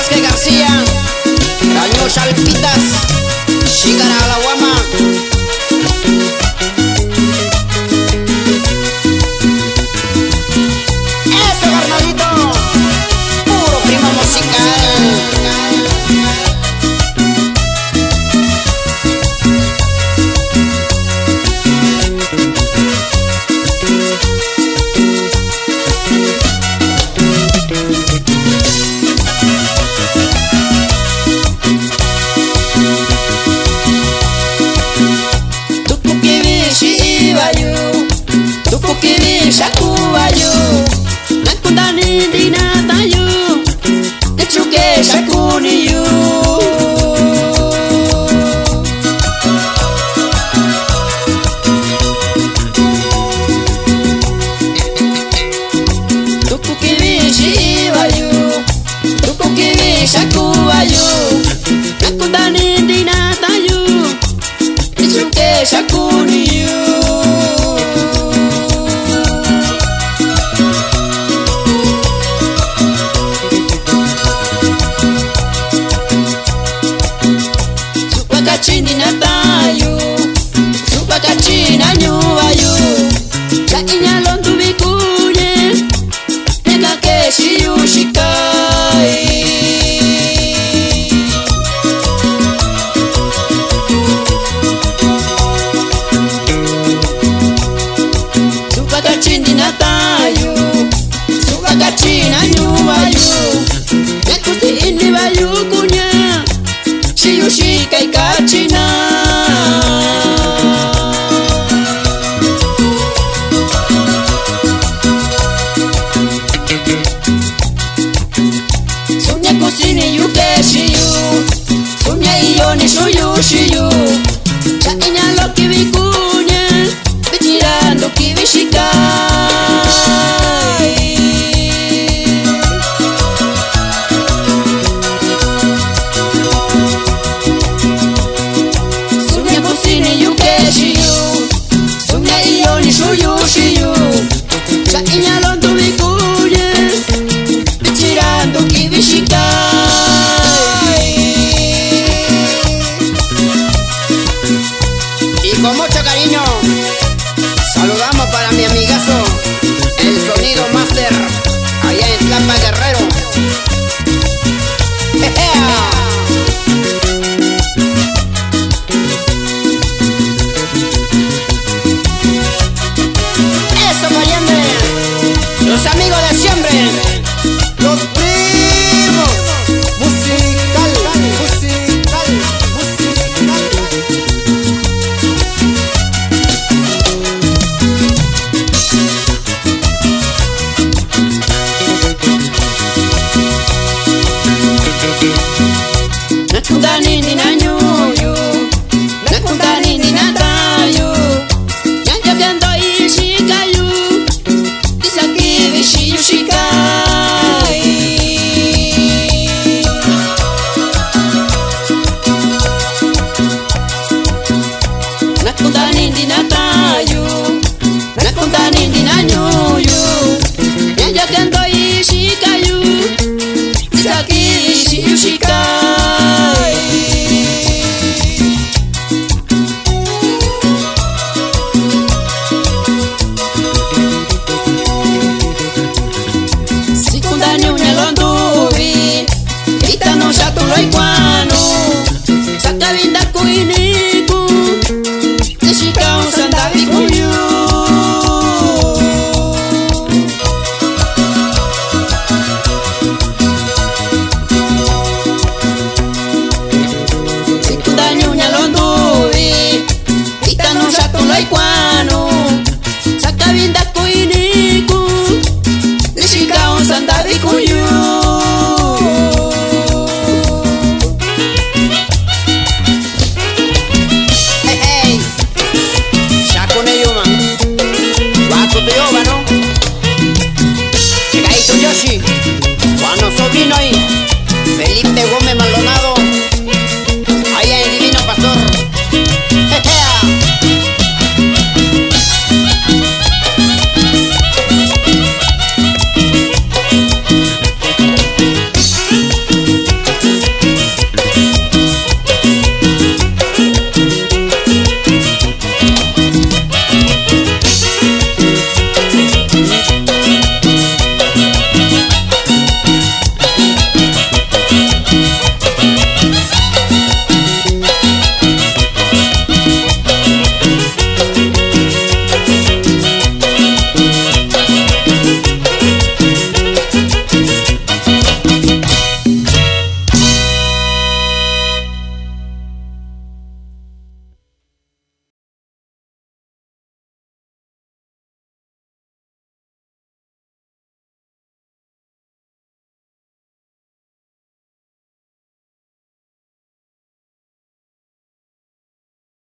Vázquez García, Daño Chalpitas, Xícara a la Guama. Eso, carnalito, puro primo musical. Shakubayu, nakundani dinatayu, nechuke shakuniyu. Tukukibi shibayu, tukukibi shakubayu, nakundani dinatayu, nechuke shakuniyu. Chini na tayo, supa ka china nyuwayo, cha inyalon tubikunye, neka keshi yushikai. Supa ka chini na tayo, supa ka china nyuwayo, nekusi indi bayukunya, shiyushikai kachina. Sunya kusini yukeshiyu, sunya iyo ni shuyushiyu, cha inyalo kibikunye, bichirando kibishikai. Shuyushiyu, cha inyalon tubikunye, bichirando kibishikai. Y con mucho cariño saludamos para mi amigazo, el Sonido Master, allá en Tlapa Guerrero. Los amigos de siempre, los primos musical, musical, musical. Nakundani ni nanyuyu, nakundani ni natayu, nyanja byando ishikayu, isaki shiyushikai. Nakundani ni natayu.